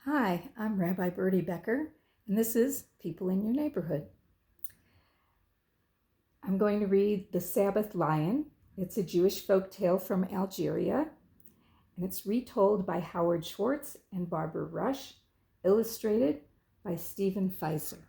Hi, I'm Rabbi Bertie Becker, and this is People in Your Neighborhood. I'm going to read The Sabbath Lion. It's a Jewish folk tale from Algeria, and it's retold by Howard Schwartz and Barbara Rush, illustrated by Stephen Feiser.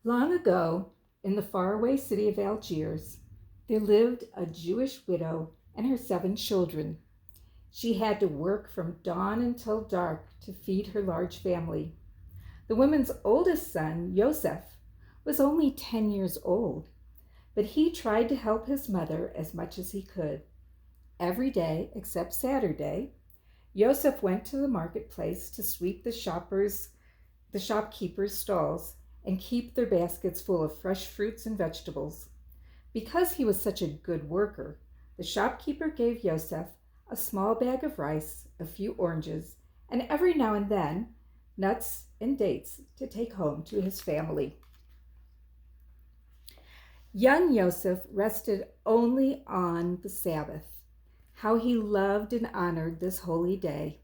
Long ago, in the faraway city of Algiers, there lived a Jewish widow and her 7 children. She had to work from dawn until dark to feed her large family. The woman's oldest son, Yosef, was only 10 years old, but he tried to help his mother as much as he could. Every day, except Saturday, Yosef went to the marketplace to sweep the shopkeepers' stalls and keep their baskets full of fresh fruits and vegetables. Because he was such a good worker, the shopkeeper gave Yosef a small bag of rice, a few oranges, and every now and then, nuts and dates to take home to his family. Young Yosef rested only on the Sabbath. How he loved and honored this holy day.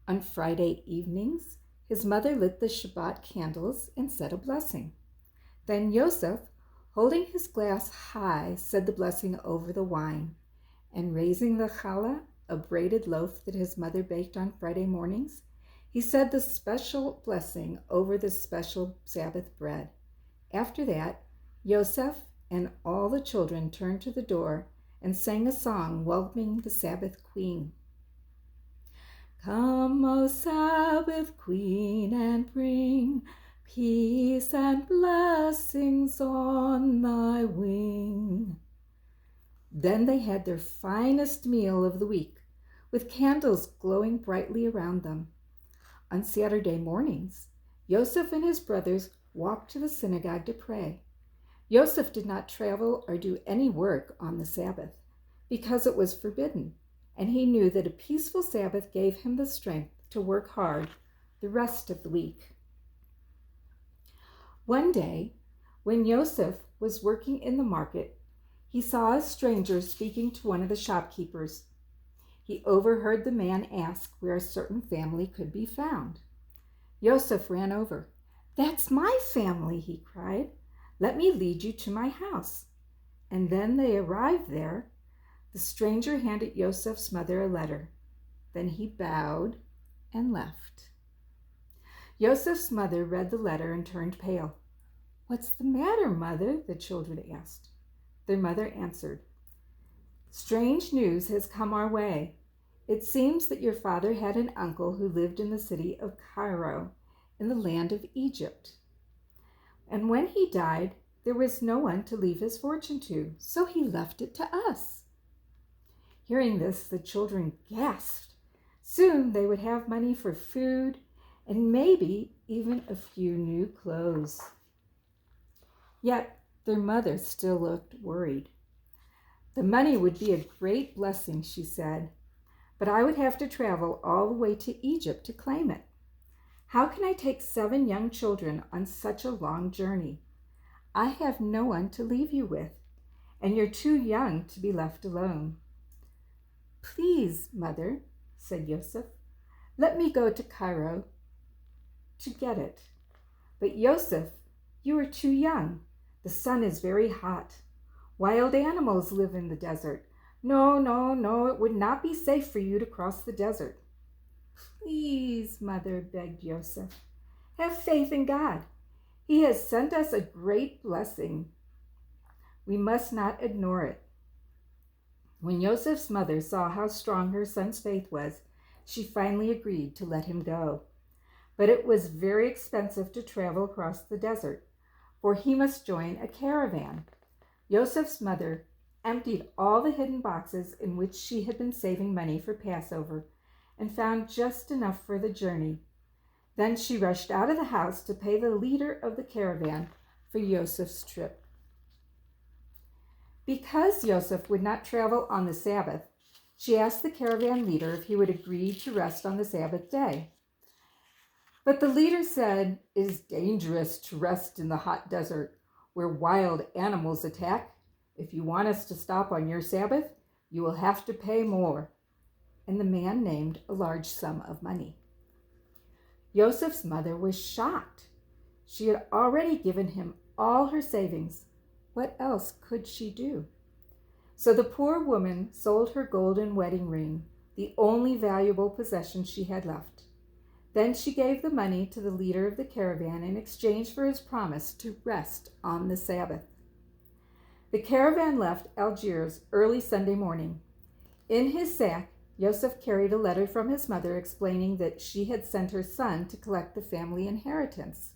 On Friday evenings, his mother lit the Shabbat candles and said a blessing. Then Yosef, holding his glass high, said the blessing over the wine, and raising the challah, a braided loaf that his mother baked on Friday mornings, he said the special blessing over the special Sabbath bread. After that, Yosef and all the children turned to the door and sang a song welcoming the Sabbath queen. Come, O Sabbath queen, and bring peace and blessings on thy wing. Then they had their finest meal of the week, with candles glowing brightly around them. On Saturday mornings, Yosef and his brothers walked to the synagogue to pray. Yosef did not travel or do any work on the Sabbath because it was forbidden, and he knew that a peaceful Sabbath gave him the strength to work hard the rest of the week. One day, when Yosef was working in the market, he saw a stranger speaking to one of the shopkeepers. He overheard the man ask where a certain family could be found. Yosef ran over. "That's my family," he cried. "Let me lead you to my house." And then they arrived there. The stranger handed Yosef's mother a letter. Then he bowed and left. Yosef's mother read the letter and turned pale. "What's the matter, mother?" the children asked. Their mother answered, "Strange news has come our way. It seems that your father had an uncle who lived in the city of Cairo, in the land of Egypt. And when he died, there was no one to leave his fortune to, so he left it to us." Hearing this, the children gasped. Soon they would have money for food and maybe even a few new clothes. Yet their mother still looked worried. "The money would be a great blessing," she said, "but I would have to travel all the way to Egypt to claim it. How can I take 7 young children on such a long journey? I have no one to leave you with, and you're too young to be left alone." "Please, mother," said Yosef, "let me go to Cairo to get it." "But Yosef, you are too young. The sun is very hot. Wild animals live in the desert. No, it would not be safe for you to cross the desert." "Please, mother," begged Yosef, "have faith in God. He has sent us a great blessing. We must not ignore it." When Yosef's mother saw how strong her son's faith was, she finally agreed to let him go. But it was very expensive to travel across the desert, for he must join a caravan. Yosef's mother emptied all the hidden boxes in which she had been saving money for Passover and found just enough for the journey. Then she rushed out of the house to pay the leader of the caravan for Yosef's trip. Because Yosef would not travel on the Sabbath, she asked the caravan leader if he would agree to rest on the Sabbath day. But the leader said, "It is dangerous to rest in the hot desert where wild animals attack. If you want us to stop on your Sabbath, you will have to pay more." And the man named a large sum of money. Joseph's mother was shocked. She had already given him all her savings. What else could she do? So the poor woman sold her golden wedding ring, the only valuable possession she had left. Then she gave the money to the leader of the caravan in exchange for his promise to rest on the Sabbath. The caravan left Algiers early Sunday morning. In his sack, Joseph carried a letter from his mother explaining that she had sent her son to collect the family inheritance.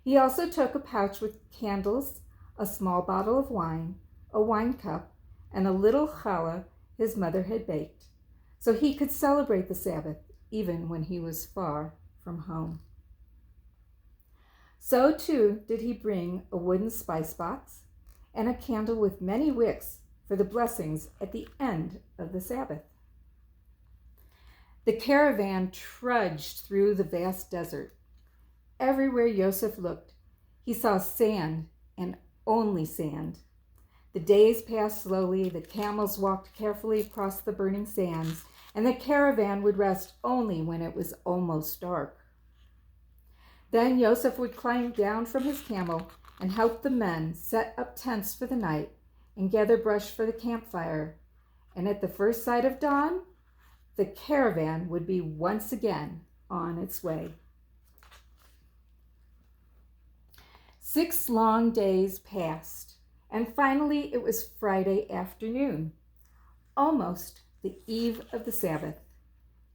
He also took a pouch with candles, a small bottle of wine, a wine cup, and a little challah his mother had baked, so he could celebrate the Sabbath even when he was far from home. So too did he bring a wooden spice box and a candle with many wicks for the blessings at the end of the Sabbath. The caravan trudged through the vast desert. Everywhere Joseph looked, he saw sand and only sand. The days passed slowly, the camels walked carefully across the burning sands, and the caravan would rest only when it was almost dark. Then Joseph would climb down from his camel and help the men set up tents for the night and gather brush for the campfire. And at the first sight of dawn, the caravan would be once again on its way. 6 long days passed, and finally it was Friday afternoon, almost the eve of the Sabbath.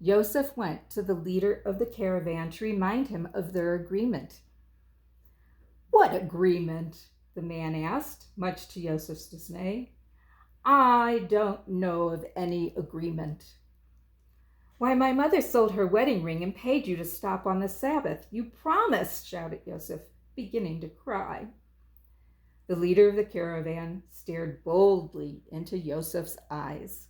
Joseph went to the leader of the caravan to remind him of their agreement. "What agreement?" the man asked, much to Joseph's dismay. "I don't know of any agreement." "Why, my mother sold her wedding ring and paid you to stop on the Sabbath. You promised," shouted Joseph, beginning to cry. The leader of the caravan stared boldly into Joseph's eyes.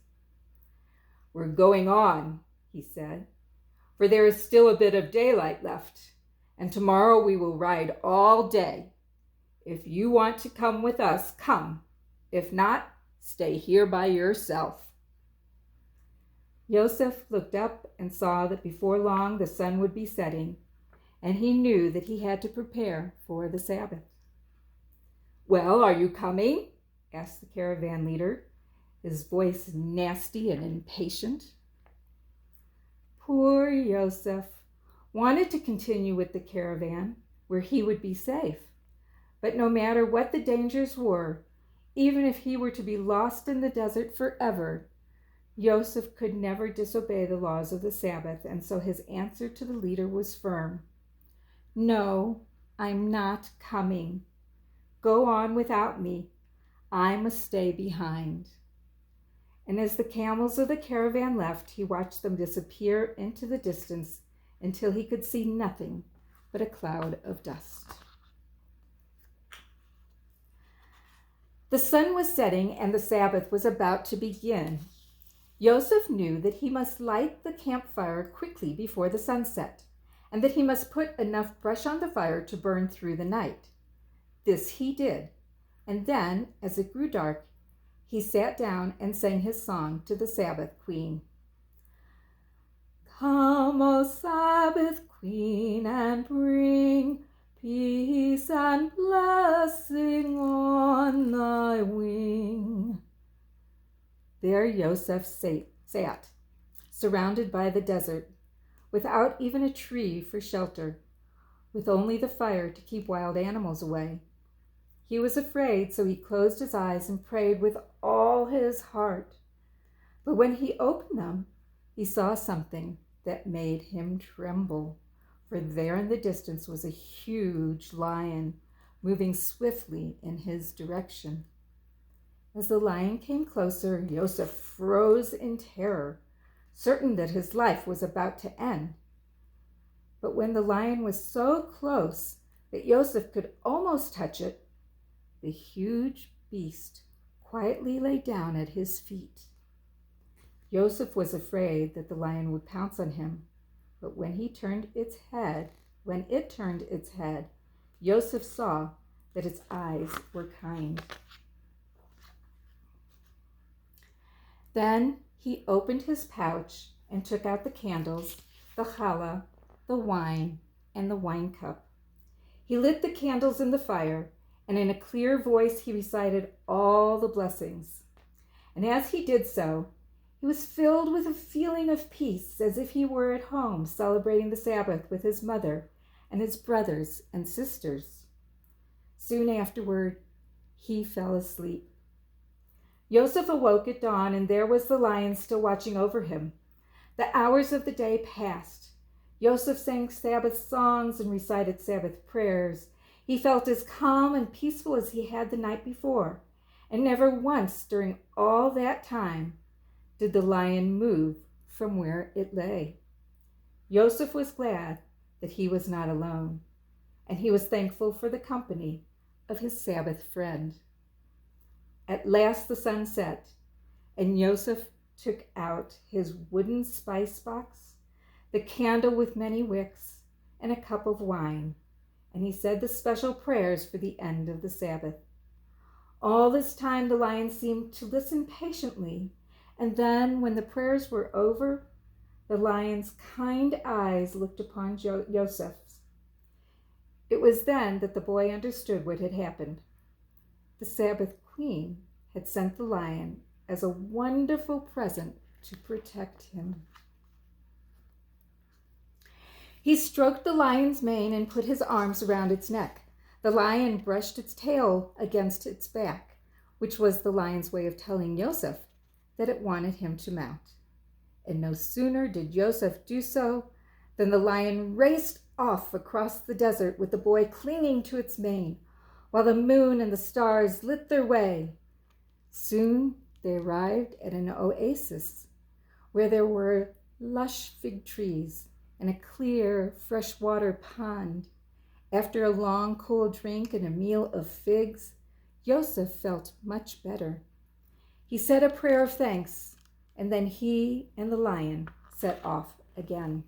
"We're going on," he said, "for there is still a bit of daylight left, and tomorrow we will ride all day. If you want to come with us, come. If not, stay here by yourself." Joseph looked up and saw that before long the sun would be setting, and he knew that he had to prepare for the Sabbath. "Well, are you coming?" asked the caravan leader, his voice nasty and impatient. Poor Joseph wanted to continue with the caravan, where he would be safe. But no matter what the dangers were, even if he were to be lost in the desert forever, Joseph could never disobey the laws of the Sabbath, and so his answer to the leader was firm. "No, I'm not coming. Go on without me. I must stay behind." And as the camels of the caravan left, he watched them disappear into the distance until he could see nothing but a cloud of dust. The sun was setting and the Sabbath was about to begin. Joseph knew that he must light the campfire quickly before the sunset, and that he must put enough brush on the fire to burn through the night. This he did, and then, as it grew dark, he sat down and sang his song to the Sabbath Queen. "Come, O Sabbath Queen, and bring peace and blessing on thy wing." There Joseph sat, surrounded by the desert, without even a tree for shelter, with only the fire to keep wild animals away. He was afraid, so he closed his eyes and prayed with all his heart. But when he opened them, he saw something that made him tremble, for there in the distance was a huge lion moving swiftly in his direction. As the lion came closer, Joseph froze in terror, certain that his life was about to end. But when the lion was so close that Joseph could almost touch it, the huge beast quietly lay down at his feet. Joseph was afraid that the lion would pounce on him, but when it turned its head, Joseph saw that its eyes were kind. Then he opened his pouch and took out the candles, the challah, the wine, and the wine cup. He lit the candles in the fire, and in a clear voice he recited all the blessings. And as he did so, he was filled with a feeling of peace, as if he were at home celebrating the Sabbath with his mother and his brothers and sisters. Soon afterward, he fell asleep. Joseph awoke at dawn, and there was the lion still watching over him. The hours of the day passed. Joseph sang Sabbath songs and recited Sabbath prayers. He felt as calm and peaceful as he had the night before, and never once during all that time did the lion move from where it lay. Joseph was glad that he was not alone, and he was thankful for the company of his Sabbath friend. At last the sun set, and Joseph took out his wooden spice box, the candle with many wicks, and a cup of wine, and he said the special prayers for the end of the Sabbath. All this time the lion seemed to listen patiently, and then when the prayers were over, the lion's kind eyes looked upon Joseph's. It was then that the boy understood what had happened. The Sabbath queen had sent the lion as a wonderful present to protect him. He stroked the lion's mane and put his arms around its neck. The lion brushed its tail against its back, which was the lion's way of telling Joseph that it wanted him to mount. And no sooner did Joseph do so than the lion raced off across the desert with the boy clinging to its mane, while the moon and the stars lit their way. Soon they arrived at an oasis where there were lush fig trees and a clear freshwater pond. After a long cold drink and a meal of figs, Joseph felt much better. He said a prayer of thanks, and then he and the lion set off again.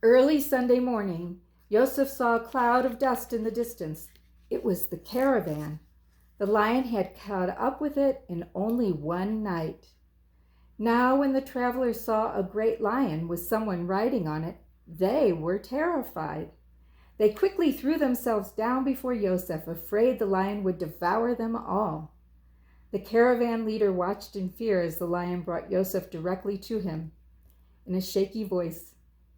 Early Sunday morning, Joseph saw a cloud of dust in the distance. It was the caravan. The lion had caught up with it in only one night. Now, when the travelers saw a great lion with someone riding on it, they were terrified. They quickly threw themselves down before Joseph, afraid the lion would devour them all. The caravan leader watched in fear as the lion brought Joseph directly to him. In a shaky voice,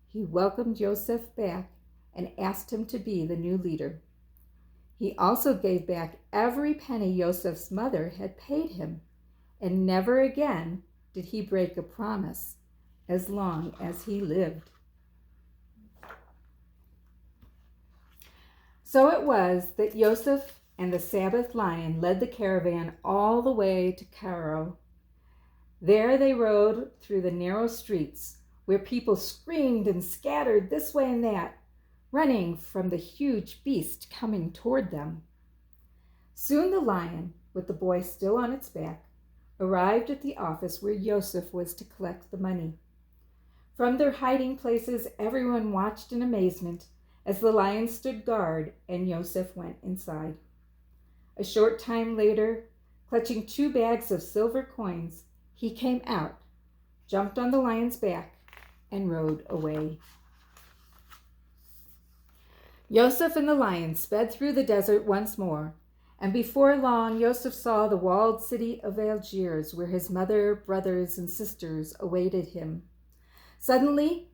he welcomed Joseph back and asked him to be the new leader. He also gave back every penny Joseph's mother had paid him, and never again did he break a promise as long as he lived. So it was that Joseph and the Sabbath lion led the caravan all the way to Cairo. There they rode through the narrow streets where people screamed and scattered this way and that, running from the huge beast coming toward them. Soon the lion, with the boy still on its back, arrived at the office where Joseph was to collect the money. From their hiding places, everyone watched in amazement as the lion stood guard and Joseph went inside. A short time later, clutching 2 bags of silver coins, he came out, jumped on the lion's back, and rode away. Joseph and the lion sped through the desert once more, and before long Joseph saw the walled city of Algiers, where his mother, brothers, and sisters awaited him. Suddenly,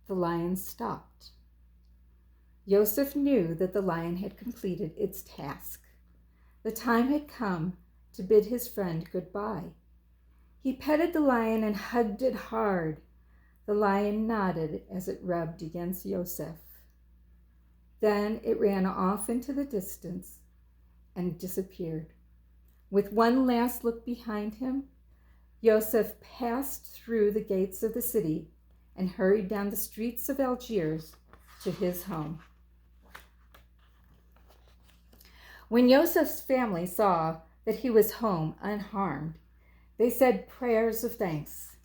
the lion stopped. Joseph knew that the lion had completed its task. The time had come to bid his friend goodbye. He petted the lion and hugged it hard. The lion nodded as it rubbed against Joseph. Then it ran off into the distance and disappeared. With one last look behind him, Joseph passed through the gates of the city and hurried down the streets of Algiers to his home. When Joseph's family saw that he was home unharmed, they said prayers of thanks.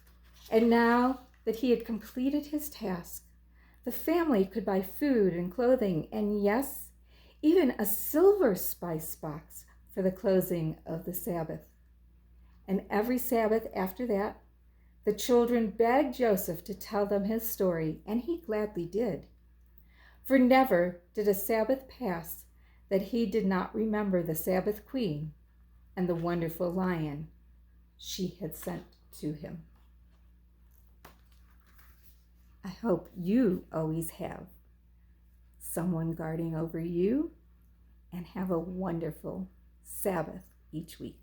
And now that he had completed his task, the family could buy food and clothing, and yes, even a silver spice box for the closing of the Sabbath. And every Sabbath after that, the children begged Joseph to tell them his story, and he gladly did. For never did a Sabbath pass that he did not remember the Sabbath queen and the wonderful lion she had sent to him. I hope you always have someone guarding over you and have a wonderful Sabbath each week.